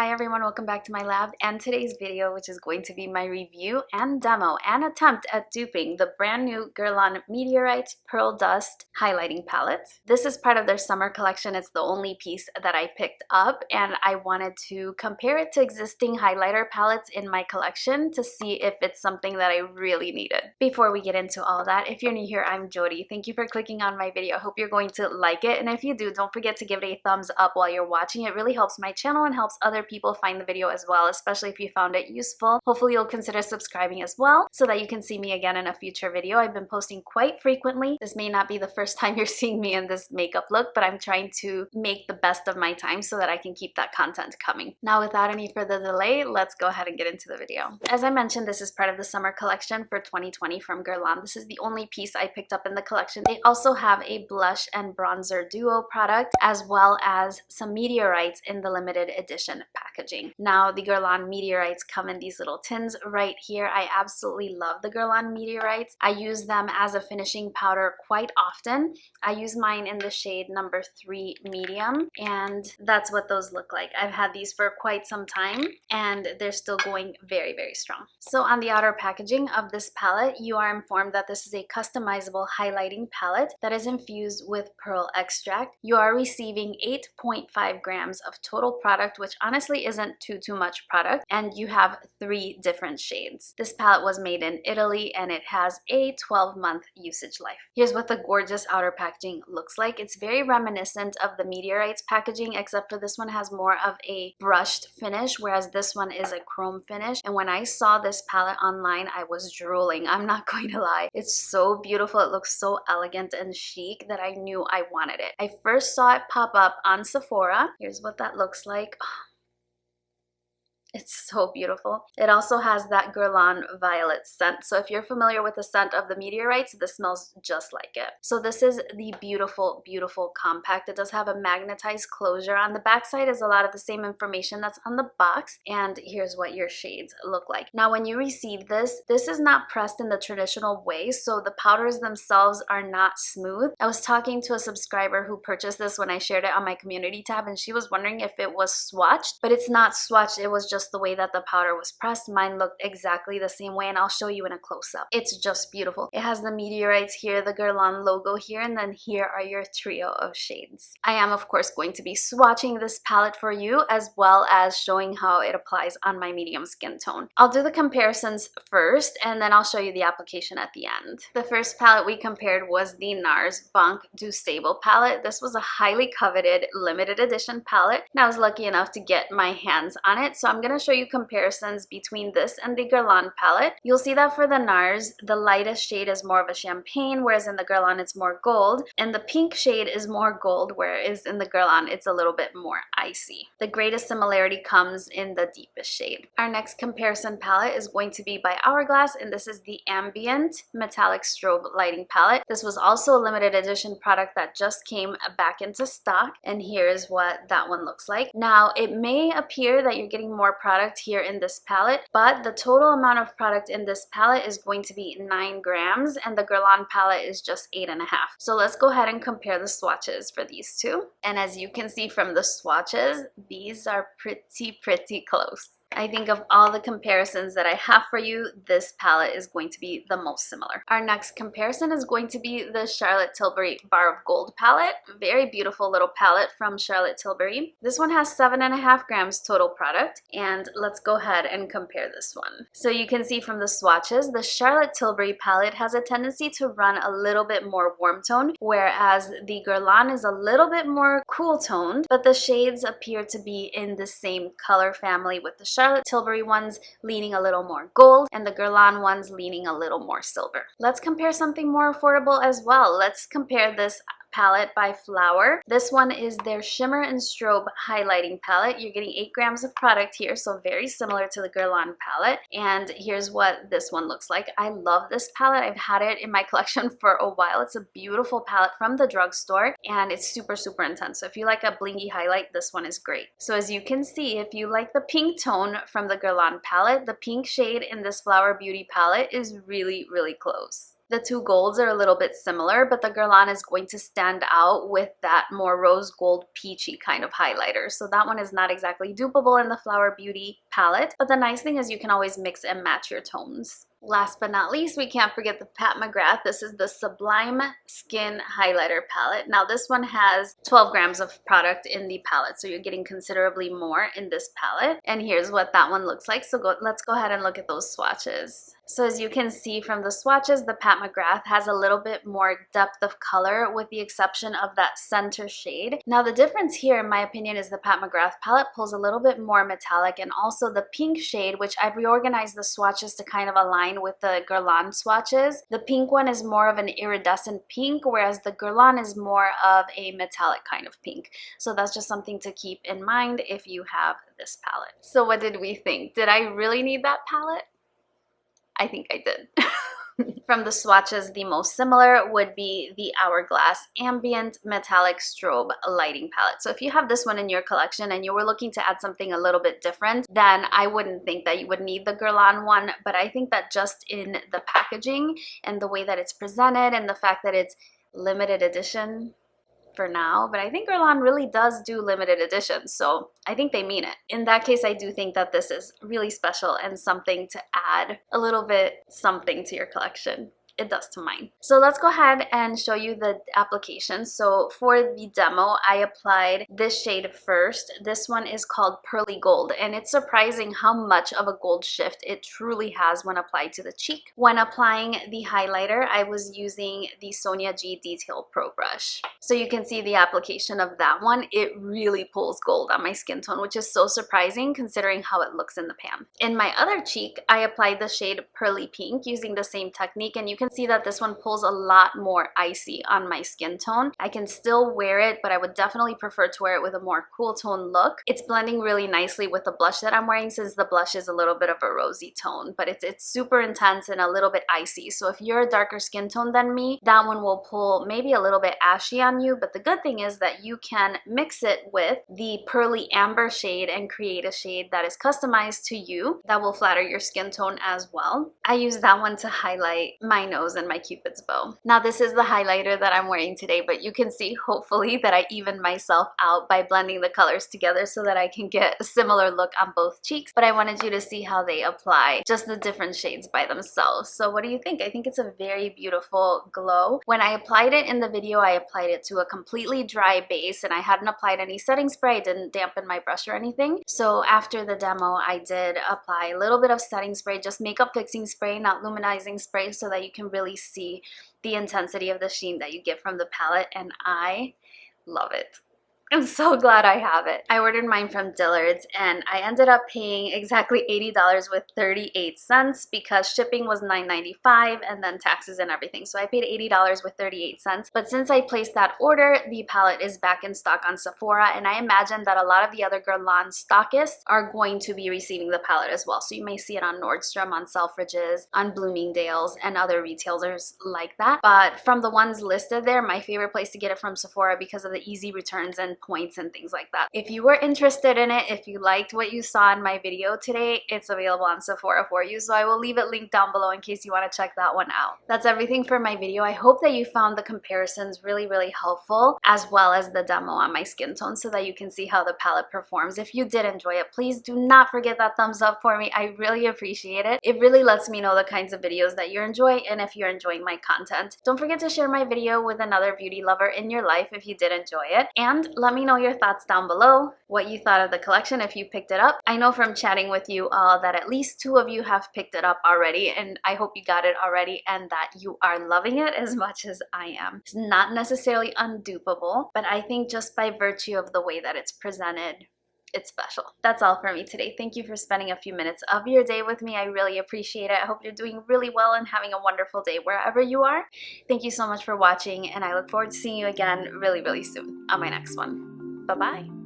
Hi everyone, welcome back to my lab and today's video, which is going to be my review and demo and attempt at duping the brand new Guerlain Meteorites Pearl Dust Highlighting Palette. This is part of their summer collection. It's the only piece that I picked up and I wanted to compare it to existing highlighter palettes in my collection to see if it's something that I really needed. Before we get into all that, if you're new here, I'm Yori. Thank you for clicking on my video. I hope you're going to like it, and if you do, don't forget to give it a thumbs up while you're watching. It really helps my channel and helps other people find the video as well, especially if you found it useful. Hopefully you'll consider subscribing as well so that you can see me again in a future video. I've been posting quite frequently. This may not be the first time you're seeing me in this makeup look, but I'm trying to make the best of my time so that I can keep that content coming. Now, without any further delay, let's go ahead and get into the video. As I mentioned, this is part of the summer collection for 2020 from Guerlain. This is the only piece I picked up in the collection. They also have a blush and bronzer duo product, as well as some meteorites in the limited edition packaging. Now, the Guerlain Meteorites come in these little tins right here. I absolutely love the Guerlain Meteorites. I use them as a finishing powder quite often. I use mine in the shade number 3 medium, and that's what those look like. I've had these for quite some time and they're still going very, very strong. So on the outer packaging of this palette, you are informed that this is a customizable highlighting palette that is infused with pearl extract. You are receiving 8.5 grams of total product, which honestly isn't too much product, and you have 3 different shades. This palette was made in Italy and it has a 12-month usage life. Here's what the gorgeous outer packaging looks like. It's very reminiscent of the Meteorites packaging, except for this one has more of a brushed finish, whereas this one is a chrome finish. And when I saw this palette online, I was drooling. I'm not going to lie. It's so beautiful. It looks so elegant and chic that I knew I wanted it. I first saw it pop up on Sephora. Here's what that looks like. It's so beautiful. It also has that Guerlain violet scent. So if you're familiar with the scent of the Meteorites, this smells just like it. So this is the beautiful, beautiful compact. It does have a magnetized closure. On the back side is a lot of the same information that's on the box. And here's what your shades look like. Now, when you receive this, this is not pressed in the traditional way. So the powders themselves are not smooth. I was talking to a subscriber who purchased this when I shared it on my community tab, and she was wondering if it was swatched, but it's not swatched. It was just the way that the powder was pressed. Mine looked exactly the same way, and I'll show you in a close-up. It's just beautiful. It has the Meteorites here, the Guerlain logo here, and then here are your trio of shades. I am, of course, going to be swatching this palette for you, as well as showing how it applies on my medium skin tone. I'll do the comparisons first, and then I'll show you the application at the end. The first palette we compared was the NARS Banc du Sable palette. This was a highly coveted limited edition palette, and I was lucky enough to get my hands on it, so I'm going to show you comparisons between this and the Guerlain palette. You'll see that for the NARS, the lightest shade is more of a champagne, whereas in the Guerlain it's more gold, and the pink shade is more gold, whereas in the Guerlain it's a little bit more icy. The greatest similarity comes in the deepest shade. Our next comparison palette is going to be by Hourglass, and this is the Ambient Metallic Strobe Lighting Palette. This was also a limited edition product that just came back into stock, and here's what that one looks like. Now, it may appear that you're getting more product here in this palette, but the total amount of product in this palette is going to be 9 grams, and the Guerlain palette is just 8.5. So let's go ahead and compare the swatches for these two. And as you can see from the swatches, these are pretty close. I think of all the comparisons that I have for you, this palette is going to be the most similar. Our next comparison is going to be the Charlotte Tilbury Bar of Gold palette. Very beautiful little palette from Charlotte Tilbury. This one has 7.5 grams total product, and let's go ahead and compare this one. So you can see from the swatches, the Charlotte Tilbury palette has a tendency to run a little bit more warm toned, whereas the Guerlain is a little bit more cool toned, but the shades appear to be in the same color family, with the Charlotte Tilbury ones leaning a little more gold and the Guerlain ones leaning a little more silver. Let's compare something more affordable as well. Let's compare this palette by Flower. This one is their Shimmer and Strobe Highlighting Palette. You're getting 8 grams of product here, so very similar to the Guerlain palette. And here's what this one looks like. I love this palette. I've had it in my collection for a while. It's a beautiful palette from the drugstore, and it's super intense. So if you like a blingy highlight, this one is great. So as you can see, if you like the pink tone from the Guerlain palette, the pink shade in this Flower Beauty palette is really close. The two golds are a little bit similar, but the Guerlain is going to stand out with that more rose gold peachy kind of highlighter. So that one is not exactly dupeable in the Flower Beauty palette, but the nice thing is you can always mix and match your tones. Last but not least, we can't forget the Pat McGrath. This is the Sublime Skin Highlighter Palette. Now this one has 12 grams of product in the palette, so you're getting considerably more in this palette. And here's what that one looks like. So let's go ahead and look at those swatches. So as you can see from the swatches, the Pat McGrath has a little bit more depth of color with the exception of that center shade. Now the difference here, in my opinion, is the Pat McGrath palette pulls a little bit more metallic, and also the pink shade, which I've reorganized the swatches to kind of align with the Guerlain swatches. The pink one is more of an iridescent pink, whereas the Guerlain is more of a metallic kind of pink. So that's just something to keep in mind if you have this palette. So what did we think? Did I really need that palette? I think I did. From the swatches, the most similar would be the Hourglass Ambient Metallic Strobe Lighting Palette. So if you have this one in your collection and you were looking to add something a little bit different, then I wouldn't think that you would need the Guerlain one, but I think that just in the packaging and the way that it's presented and the fact that it's limited edition for now, but I think Guerlain really does do limited editions, so I think they mean it. In that case, I do think that this is really special and something to add a little bit something to your collection. It does to mine. So let's go ahead and show you the application. So for the demo, I applied this shade first. This one is called Pearly Gold, and it's surprising how much of a gold shift it truly has when applied to the cheek. When applying the highlighter, I was using the Sonia G Detail Pro Brush. So you can see the application of that one. It really pulls gold on my skin tone, which is so surprising considering how it looks in the pan. In my other cheek, I applied the shade Pearly Pink using the same technique, and you can see that this one pulls a lot more icy on my skin tone. I can still wear it, but I would definitely prefer to wear it with a more cool tone look. It's blending really nicely with the blush that I'm wearing, since the blush is a little bit of a rosy tone, but it's super intense and a little bit icy. So if you're a darker skin tone than me, that one will pull maybe a little bit ashy on you, but the good thing is that you can mix it with the Pearly Amber shade and create a shade that is customized to you that will flatter your skin tone as well. I use that one to highlight my nose and my Cupid's bow. Now this is the highlighter that I'm wearing today, but you can see hopefully that I even myself out by blending the colors together so that I can get a similar look on both cheeks, but I wanted you to see how they apply just the different shades by themselves. So what do you think? I think it's a very beautiful glow. When I applied it in the video, I applied it to a completely dry base and I hadn't applied any setting spray. I didn't dampen my brush or anything. So after the demo, I did apply a little bit of setting spray, just makeup fixing spray, not luminizing spray, so that you can really see the intensity of the sheen that you get from the palette, and I love it. I'm so glad I have it. I ordered mine from Dillard's and I ended up paying exactly $80 with 38 cents because shipping was $9.95 and then taxes and everything. So I paid $80 with 38 cents. But since I placed that order, the palette is back in stock on Sephora, and I imagine that a lot of the other Guerlain stockists are going to be receiving the palette as well. So you may see it on Nordstrom, on Selfridges, on Bloomingdale's, and other retailers like that. But from the ones listed there, my favorite place to get it from Sephora because of the easy returns and points and things like that. If you were interested in it, if you liked what you saw in my video today, it's available on Sephora for you. So I will leave it linked down below in case you want to check that one out. That's everything for my video. I hope that you found the comparisons really, really helpful, as well as the demo on my skin tone so that you can see how the palette performs. If you did enjoy it, please do not forget that thumbs up for me. I really appreciate it. It really lets me know the kinds of videos that you enjoy and if you're enjoying my content. Don't forget to share my video with another beauty lover in your life if you did enjoy it. And let me know your thoughts down below, what you thought of the collection if you picked it up. I know from chatting with you all that at least 2 of you have picked it up already, and I hope you got it already and that you are loving it as much as I am. It's not necessarily undupable, but I think just by virtue of the way that it's presented, it's special. That's all for me today. Thank you for spending a few minutes of your day with me. I really appreciate it. I hope you're doing really well and having a wonderful day wherever you are. Thank you so much for watching, and I look forward to seeing you again really, really soon on my next one. Bye-bye.